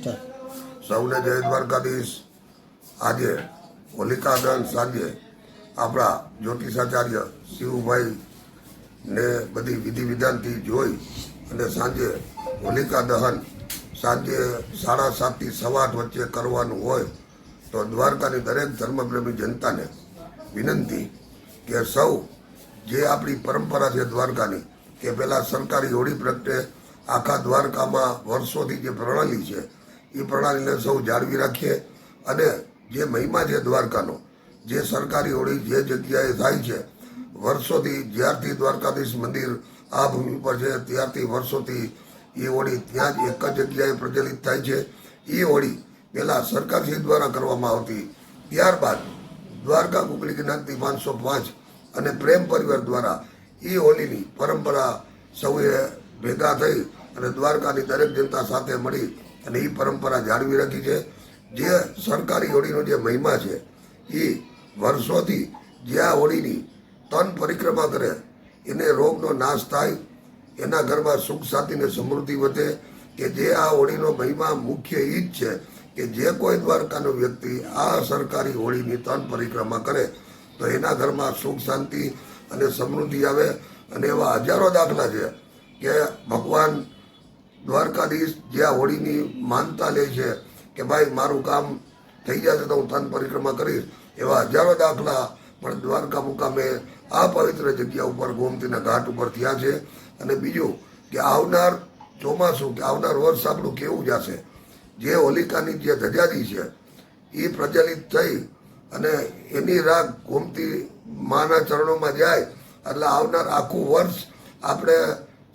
સૌને જય દ્વારકાધીશ। આજે હોલિકા દહન સાંજે આપણા જ્યોતિષાચાર્ય શિવભાઈ ને બધી વિધિ વિધાનથી જોઈ અને સાંજે હોલિકા દહન સાંજે 7:30 થી 8:15 વચ્ચે કરવાનું હોય તો દ્વારકાની દરેક ધર્મપ્રેમી જનતાને વિનંતી કે સૌ જે આપણી પરંપરા છે દ્વારકાની કે પહેલાં સરકારી હોળી પ્રગટે આખા દ્વારકામાં વર્ષોથી જે પ્રણાલી છે એ પ્રણાલીને સૌ જાળવી રાખીએ અને જે મહિમા છે દ્વારકાનો જે સરકારી હોળી જે જગ્યાએ થાય છે વર્ષોથી જ્યારથી દ્વારકાધીશ મંદિર આ ભૂમિ પર છે ત્યારથી વર્ષોથી એ હોળી ત્યાં જ એક જ જગ્યાએ પ્રચલિત થાય છે। એ હોળી પહેલાં સરકારશ્રી દ્વારા કરવામાં આવતી, ત્યારબાદ દ્વારકા કુકડી જ્ઞાતિ 505 અને પ્રેમ પરિવાર દ્વારા એ હોળીની પરંપરા સૌએ ભેગા થઈ અને દ્વારકાની દરેક જનતા સાથે મળી અને એ પરંપરા જાળવી રાખી છે। જે સરકારી હોળીનો જે મહિમા છે એ વર્ષોથી જે આ હોળીની 3 પરિક્રમા કરે એને રોગનો નાશ થાય, એના ઘરમાં સુખ શાંતિ ને સમૃદ્ધિ વધે કે જે આ હોળીનો મહિમા મુખ્ય એ જ છે કે જે કોઈ દ્વારકાનો વ્યક્તિ આ સરકારી હોળીની 3 પરિક્રમા કરે તો એના ઘરમાં સુખ શાંતિ અને સમૃદ્ધિ આવે। અને એવા હજારો દાખલા છે કે ભગવાન દ્વારકાધીશ જે આ હોળીની માનતા લે છે કે ભાઈ મારું કામ થઈ જશે તો હું 3 પરિક્રમા કરીશ, એવા હજારો દાખલા પણ દ્વારકા મુકામે આ પવિત્ર જગ્યા ઉપર ગોમતીના ઘાટ ઉપર થયા છે। અને બીજું કે આવનાર ચોમાસું કે આવનાર વર્ષ આપણું કેવું જશે, જે હોલિકાની જે ધજાદી છે એ પ્રચલિત થઈ અને એની રાગ ગોમતી માના ચરણોમાં જાય એટલે આવનાર આખું વર્ષ આપણે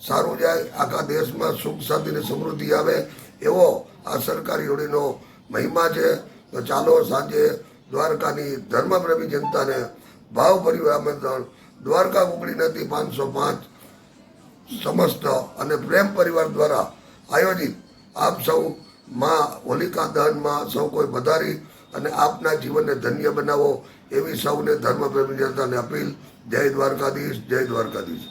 સારું જાય, આખા દેશમાં સુખ શાંતિ અને સમૃદ્ધિ આવે એવો આ સરકારી હોળીનો મહિમા છે। તો ચાલો સાંજે દ્વારકાની ધર્મપ્રેમી જનતાને ભાવભર્યું આમંત્રણ દ્વારકા કુકડી જ્ઞાતિ 505 સમસ્ત અને પ્રેમ પરિવાર દ્વારા આયોજિત આપ સૌ માં હોલિકા દહનમાં સૌ કોઈ પધારી અને આપના જીવનને ધન્ય બનાવો એવી સૌને ધર્મપ્રેમી જનતાને અપીલ। જય દ્વારકાધીશ, જય દ્વારકાધીશ।